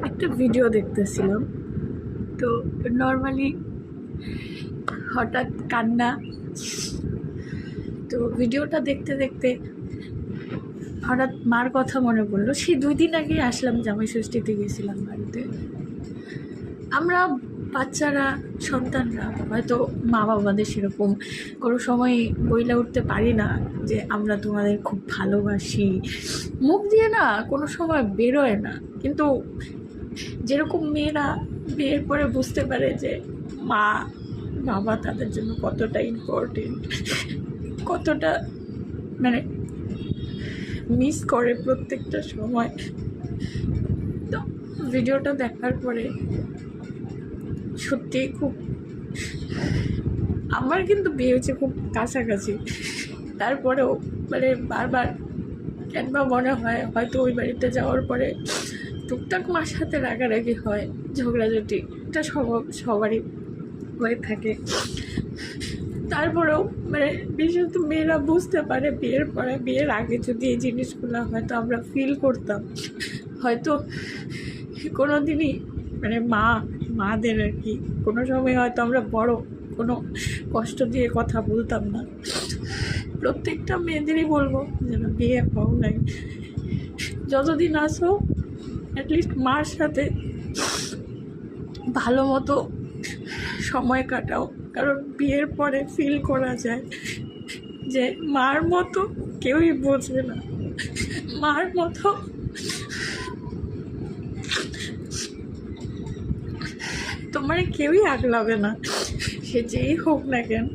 একটা ভিডিও দেখতেছিলাম, তো নর্মালি হঠাৎ কান্না। তো ভিডিওটা দেখতে দেখতে হঠাৎ মার কথা মনে পড়লো। সেই 2 দিন আগে আসলাম, জামাই ষষ্ঠীতে গেছিলাম বাড়িতে। আমরা বাচ্চারা, সন্তানরা হয়তো মা বাবাদের সেরকম কোনো সময় বইলে উঠতে পারি না যে আমরা তোমাদের খুব ভালোবাসি, মুখ দিয়ে না কোনো সময় বেরোয় না। কিন্তু যেরকম মেয়েরা বিয়ের পরে বুঝতে পারে যে মা বাবা তাদের জন্য কতটা ইম্পর্টেন্ট, কতটা মানে মিস করে প্রত্যেকটা সময়। তো ভিডিওটা দেখার পরে সত্যিই খুব, আমার কিন্তু বিয়ে হয়েছে খুব কাছাকাছি, তারপরেও মানে বারবার কেনবা মনে হয় হয়তো ওই বাড়িতে যাওয়ার পরে টুকটাক মার সাথে রাগারাগি হয়, ঝগড়াঝাটি, এটা সবারই হয়ে থাকে। তারপরেও মানে বিশেষত মেয়েরা বুঝতে পারে বিয়ের পরে, বিয়ের আগে যদি এই জিনিসগুলো হয়তো আমরা ফিল করতাম, হয়তো কোনো দিনই মানে মাদের আর কি কোনো সময় হয়তো আমরা বড় কোনো কষ্ট দিয়ে কথা বলতাম না। প্রত্যেকটা মেয়েদেরই বলবো যেন বিয়ে হও নাই, যতদিন আসো অ্যাটলিস্ট মার সাথে ভালো মতো সময় কাটাও। কারণ বিয়ের পরে ফিল করা যায় যে মার মতো কেউই বোঝে না, মার মতো তোমার কেউই আগলাবে না, সে যেই হোক না কেন।